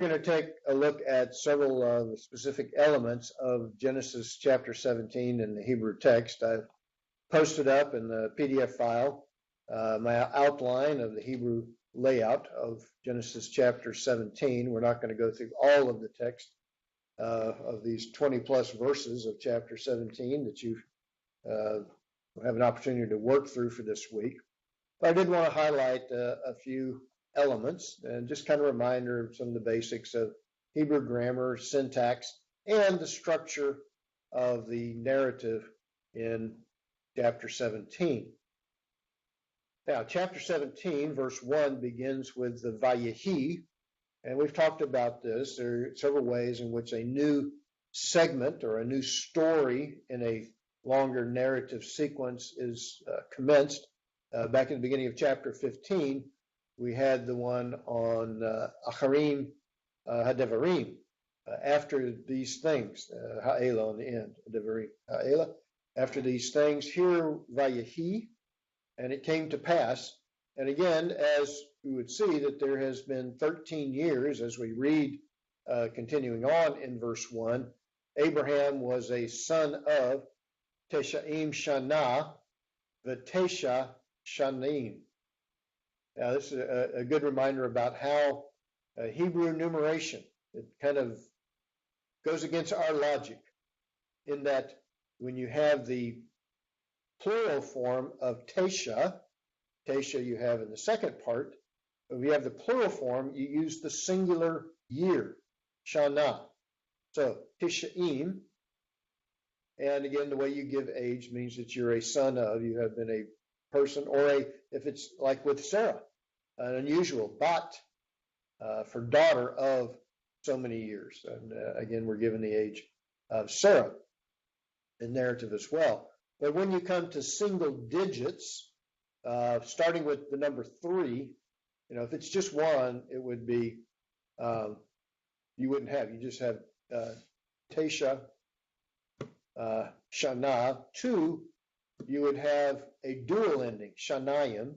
going to take a look at several specific elements of Genesis chapter 17 in the Hebrew text. I've posted up in the PDF file my outline of the Hebrew layout of Genesis chapter 17. We're not going to go through all of the text of these 20 plus verses of chapter 17 that you have an opportunity to work through for this week. But I did want to highlight a few elements and just kind of a reminder of some of the basics of Hebrew grammar, syntax, and the structure of the narrative in chapter 17. Now, chapter 17, verse 1 begins with the Vayehi, and we've talked about this. There are several ways in which a new segment or a new story in a longer narrative sequence is commenced. Back in the beginning of chapter 15, we had the one on Acharim Hadevarim, after these things, Ha'ela on the end, Hadevarim, Ha'ela. After these things, here Vayehi, and it came to pass. And again, as we would see, that there has been 13 years, as we read, continuing on in verse 1, Abraham was a son of Teshaim Shana, V'Tesha Shanim. Now, this is a good reminder about how Hebrew numeration, it kind of goes against our logic in that when you have the plural form of Tesha you have in the second part, but if you have the plural form, you use the singular year, Shana. So, Tishaim, and again, the way you give age means that you're a son of, you have been a person, or if it's like with Sarah, an unusual, Bat, for daughter of so many years. And again, we're given the age of Sarah in narrative as well. But when you come to single digits, starting with the number 3, if it's just 1, it would be, you wouldn't have, you just have Tesha, Shana. 2, you would have a dual ending, Shanayim,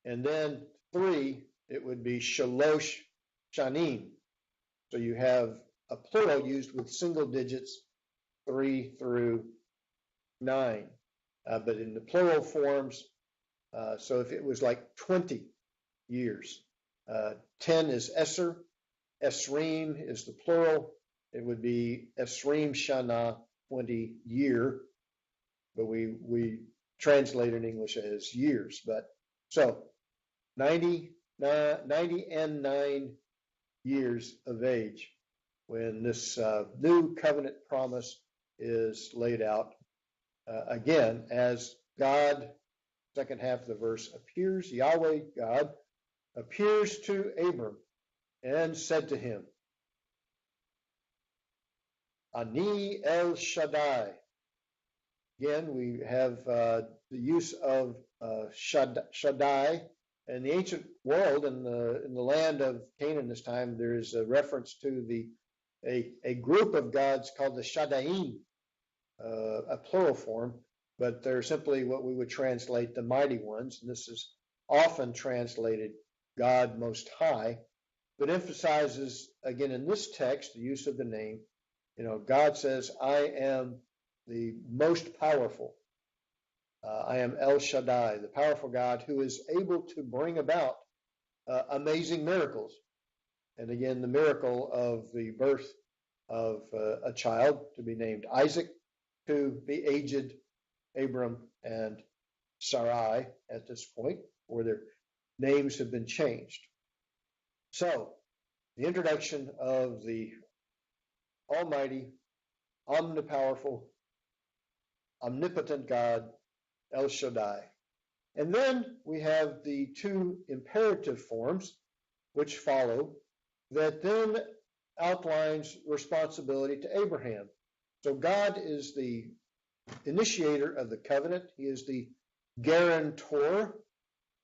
and then 3, it would be Shalosh Shanim. So you have a plural used with single digits, 3 through 9. But in the plural forms, so if it was like 20 years, 10 is Esser, Esrim is the plural, it would be Esrim Shana, 20 year, but we translate in English as years. But so 90 and 9 years of age when this new covenant promise is laid out again as God, second half of the verse, appears, Yahweh God appears to Abram and said to him, Ani El Shaddai. Again, we have the use of Shaddai. In the ancient world, in the land of Canaan this time, there is a reference to a group of gods called the Shaddaim, a plural form, but they're simply what we would translate the mighty ones. And this is often translated God Most High, but emphasizes, again, in this text, the use of the name. God says, I am the most powerful. I am El Shaddai, the powerful God who is able to bring about amazing miracles. And again, the miracle of the birth of a child to be named Isaac, to the aged Abram and Sarai at this point, where their names have been changed. So, the introduction of the Almighty, omnipowerful, omnipotent God, El Shaddai. And then we have the 2 imperative forms which follow that then outlines responsibility to Abraham. So God is the initiator of the covenant. He is the guarantor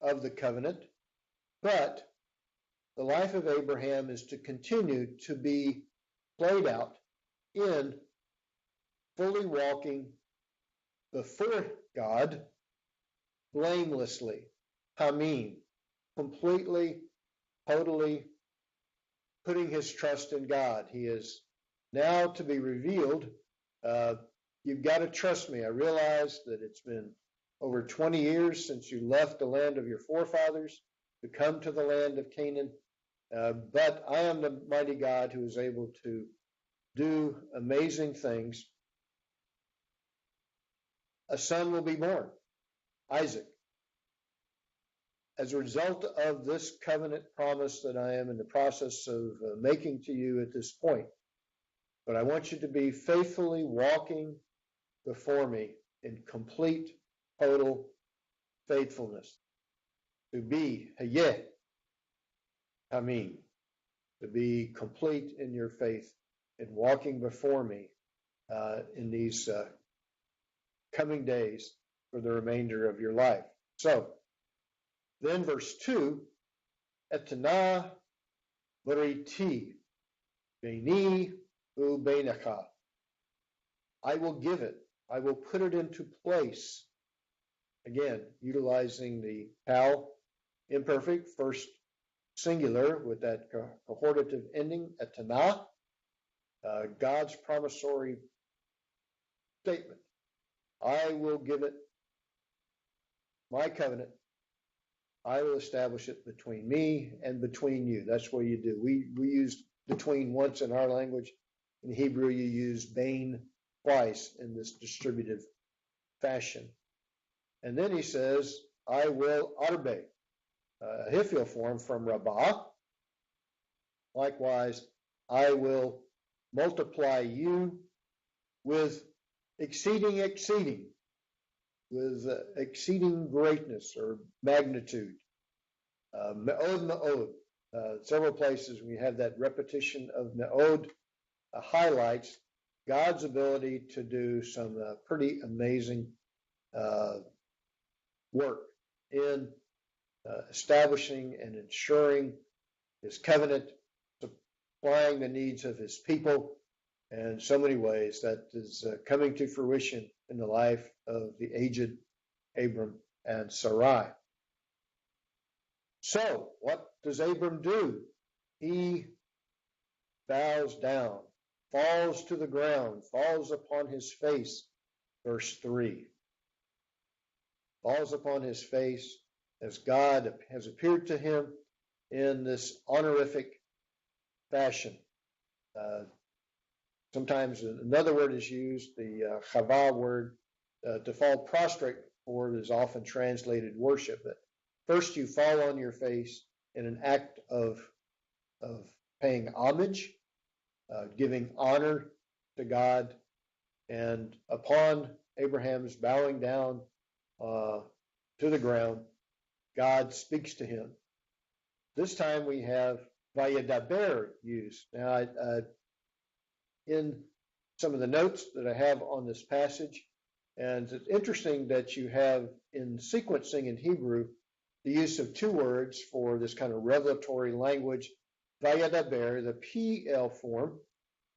of the covenant. But the life of Abraham is to continue to be played out in fully walking before God blamelessly, Hamim, completely, totally putting his trust in God. He is now to be revealed. You've got to trust me. I realize that it's been over 20 years since you left the land of your forefathers to come to the land of Canaan. But I am the mighty God who is able to do amazing things. A son will be born, Isaac. As a result of this covenant promise that I am in the process of making to you at this point, but I want you to be faithfully walking before me in complete, total faithfulness. To be hayeh, hamim, to be complete in your faith and walking before me in these coming days for the remainder of your life. So, then verse 2, Etana bariti beini ubeinacha. I will give it. I will put it into place. Again, utilizing the pal imperfect, first singular with that cohortative ending, etana, God's promissory statement. I will give it my covenant. I will establish it between me and between you. That's what you do. We use between once in our language. In Hebrew, you use bain twice in this distributive fashion. And then he says, I will arbe, a Hifil form from Rabbah. Likewise, I will multiply you with exceeding greatness or magnitude. Me'od me'od. Several places we have that repetition of me'od highlights God's ability to do some pretty amazing work in establishing and ensuring his covenant, supplying the needs of his people, and in so many ways that is coming to fruition in the life of the aged Abram and Sarai. So, what does Abram do? He bows down, falls to the ground, falls upon his face, verse 3. Falls upon his face as God has appeared to him in this honorific fashion. Sometimes another word is used, the chava word, to fall prostrate for is often translated worship. But first you fall on your face in an act of paying homage, giving honor to God. And upon Abraham's bowing down to the ground, God speaks to him. This time we have vayadaber used. Now, in some of the notes that I have on this passage, and it's interesting that you have in sequencing in Hebrew the use of two words for this kind of revelatory language, vayadaber, the PL form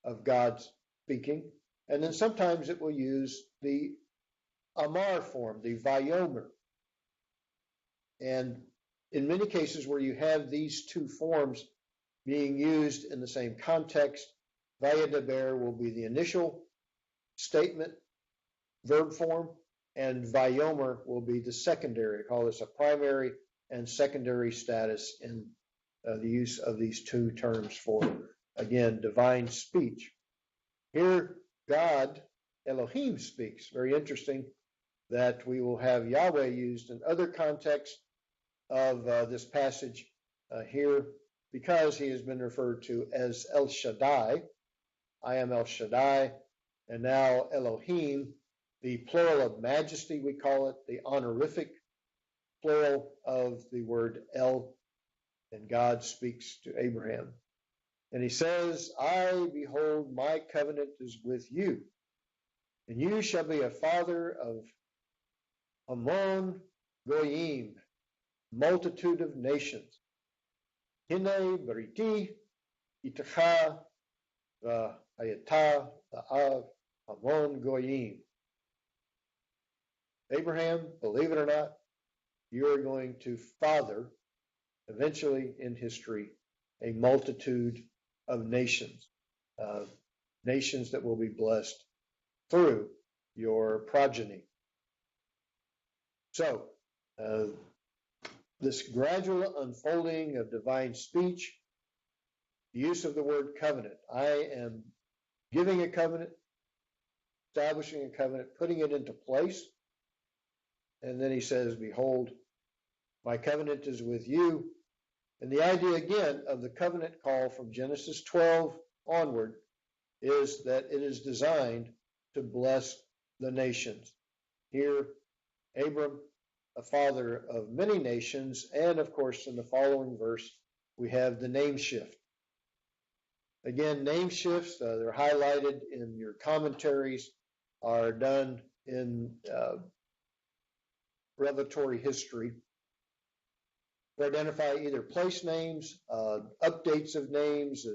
of God's speaking, and then sometimes it will use the Amar form, the Vayomer. And in many cases where you have these two forms being used in the same context, Vayadaber will be the initial statement, verb form, and Vayomer will be the secondary. I call this a primary and secondary status in the use of these two terms for, again, divine speech. Here, God, Elohim, speaks. Very interesting that we will have Yahweh used in other contexts of this passage here because he has been referred to as El Shaddai. I am El Shaddai, and now Elohim, the plural of majesty, we call it, the honorific plural of the word El, and God speaks to Abraham. And he says, I, behold, my covenant is with you, and you shall be a father of Hamon Goyim, multitude of nations. Hine bariti itacha v'ayata v'av Hamon Goyim. Abraham, believe it or not, you are going to father, eventually in history, a multitude of nations, nations that will be blessed through your progeny. So, this gradual unfolding of divine speech, the use of the word covenant. I am giving a covenant, establishing a covenant, putting it into place. And then he says, behold, my covenant is with you. And the idea again of the covenant call from Genesis 12 onward is that it is designed to bless the nations. Here, Abram, a father of many nations, and of course in the following verse, we have the name shift. Again, name shifts, they're highlighted in your commentaries, are done in revelatory history to identify either place names, updates of names.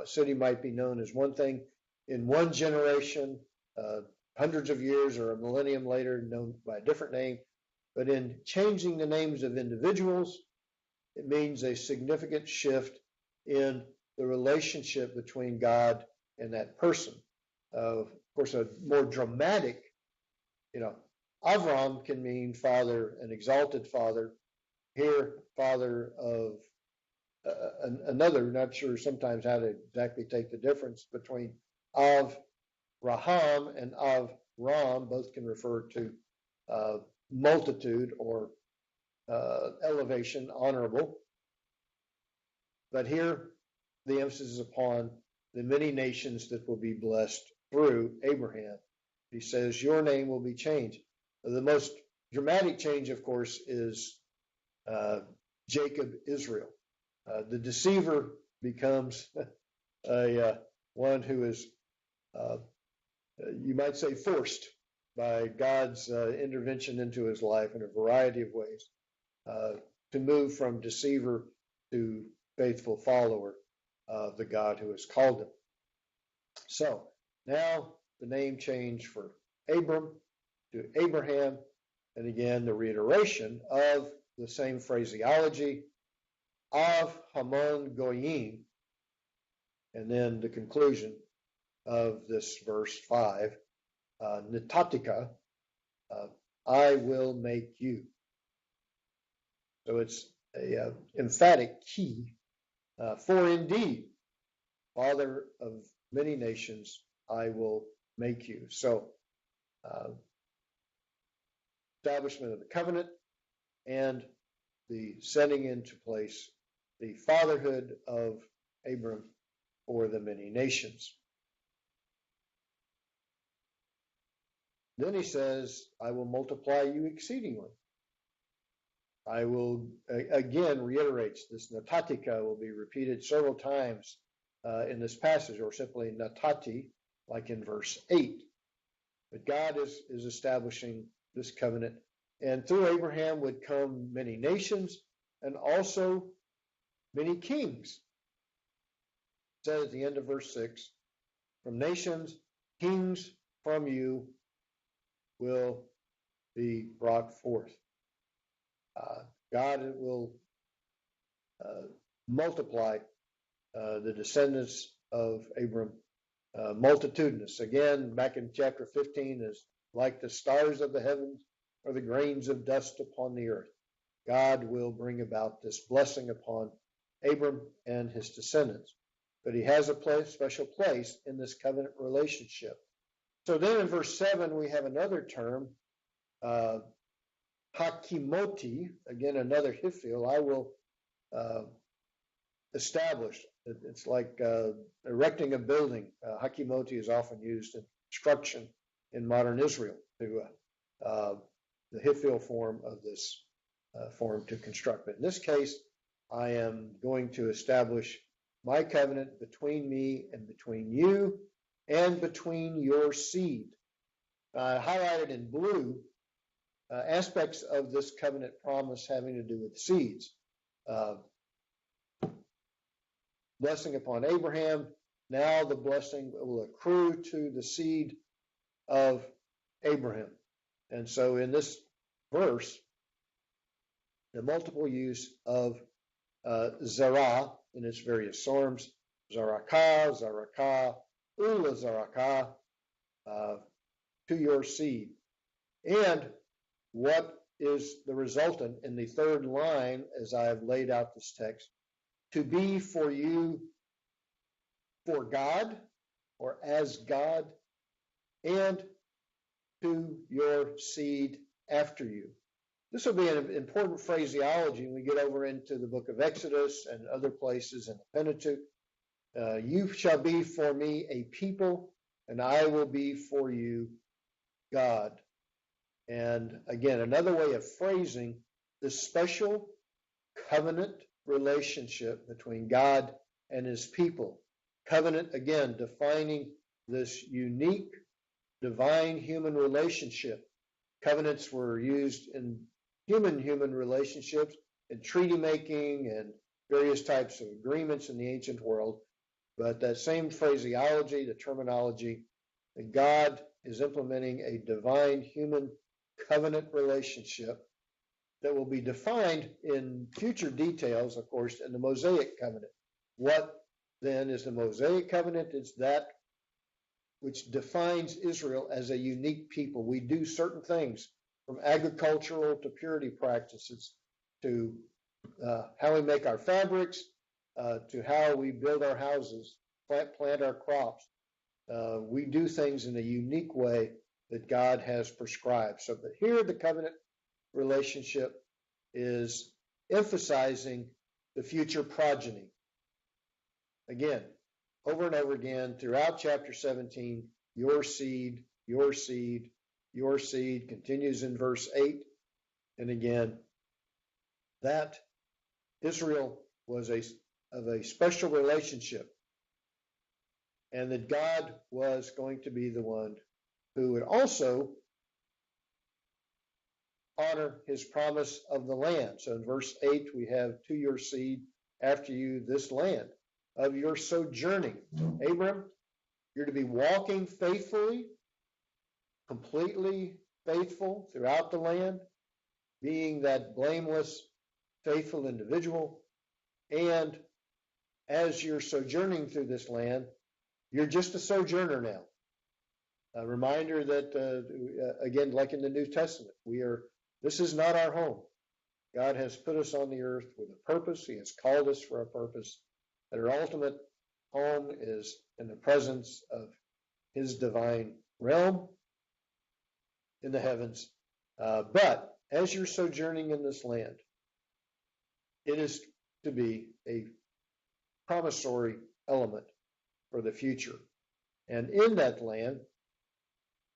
A city might be known as one thing in one generation, hundreds of years or a millennium later, known by a different name. But in changing the names of individuals, it means a significant shift in the relationship between God and that person. Of course, a more dramatic, Avram can mean father, an exalted father. Here, father of another, not sure sometimes how to exactly take the difference between Av-Raham and Av-Ram. Both can refer to multitude or elevation, honorable. But here, the emphasis is upon the many nations that will be blessed through Abraham. He says, your name will be changed. The most dramatic change, of course, is Jacob, Israel. The deceiver becomes one who is, you might say, forced by God's intervention into his life in a variety of ways to move from deceiver to faithful follower of the God who has called him. So now the name change for Abram to Abraham, and again the reiteration of the same phraseology of Hamon Goyim, and then the conclusion of this verse 5, Natatika, I will make you. So it's a emphatic key for indeed, Father of many nations, I will make you. So establishment of the covenant and the setting into place the fatherhood of Abram for the many nations. Then he says, I will multiply you exceedingly. I will, again, reiterates this Natatika will be repeated several times in this passage, or simply Natati, like in verse 8. But God is establishing this covenant, and through Abraham would come many nations and also many kings. It says at the end of verse 6, from nations, kings from you will be brought forth. God will multiply the descendants of Abram multitudinous. Again, back in chapter 15, is like the stars of the heavens or the grains of dust upon the earth. God will bring about this blessing upon Abram and his descendants. But he has a special place in this covenant relationship. So then in verse 7, we have another term, Hakimoti, again, another Hiphil, I will establish. It's like erecting a building. Hakimoti is often used in construction in modern Israel, to the Hiphil form of this form to construct. But in this case, I am going to establish my covenant between me and between you and between your seed. Highlighted in blue, aspects of this covenant promise having to do with seeds. Blessing upon Abraham, now the blessing will accrue to the seed of Abraham. And so in this verse, the multiple use of Zerah in its various forms Zarakah, Ula Zarakah, to your seed. And what is the resultant in the third line as I have laid out this text? To be for you for God or as God, and to your seed after you. This will be an important phraseology when we get over into the book of Exodus and other places in the Pentateuch. You shall be for me a people, and I will be for you God. And again, another way of phrasing this special covenant relationship between God and his people. Covenant, again, defining this unique divine human relationship. Covenants were used in human relationships, in treaty making and various types of agreements in the ancient world. But that same phraseology, the terminology, that God is implementing a divine human covenant relationship that will be defined in future details, of course, in the Mosaic covenant. What then is the Mosaic covenant? It's that which defines Israel as a unique people. We do certain things, from agricultural to purity practices, to how we make our fabrics, to how we build our houses, plant our crops. We do things in a unique way that God has prescribed. So, but here the covenant relationship is emphasizing the future progeny. Again, over and over again throughout chapter 17, your seed, your seed, your seed continues in verse 8. And again, that Israel was of a special relationship, and that God was going to be the one who would also honor his promise of the land. So in verse 8, we have to your seed after you this land of your sojourning. Abram, you're to be walking faithfully, completely faithful throughout the land, being that blameless, faithful individual. And as you're sojourning through this land, you're just a sojourner now. A reminder that, again, like in the New Testament, this is not our home. God has put us on the earth with a purpose. He has called us for a purpose. And our ultimate home is in the presence of his divine realm in the heavens. But as you're sojourning in this land, it is to be a promissory element for the future. And in that land,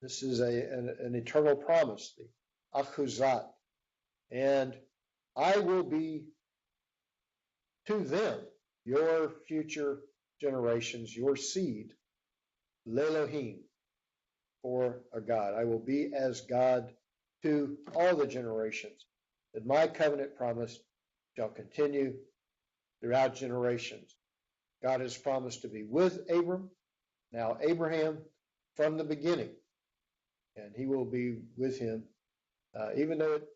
this is an eternal promise, the Achuzat. And I will be to them, your future generations, your seed, Lelohim, for a God. I will be as God to all the generations, that my covenant promise shall continue throughout generations. God has promised to be with Abram, now Abraham, from the beginning, and he will be with him, even though it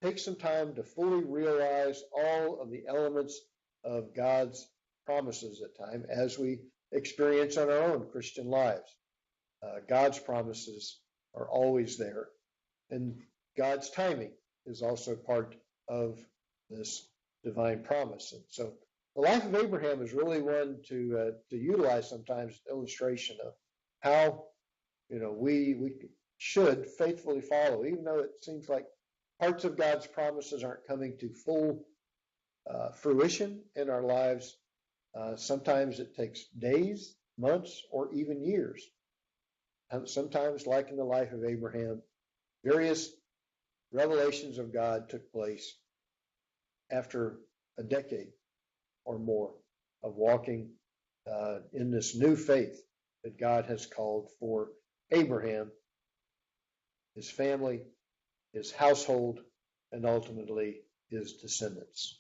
takes some time to fully realize all of the elements of God's promises at times, as we experience in our own Christian lives. God's promises are always there, and God's timing is also part of this divine promise. And so the life of Abraham is really one to utilize sometimes illustration of how we should faithfully follow, even though it seems like parts of God's promises aren't coming to full fruition in our lives. Sometimes it takes days, months, or even years. And sometimes, like in the life of Abraham, various revelations of God took place after a decade or more of walking in this new faith that God has called for Abraham, his family, his household, and ultimately his descendants.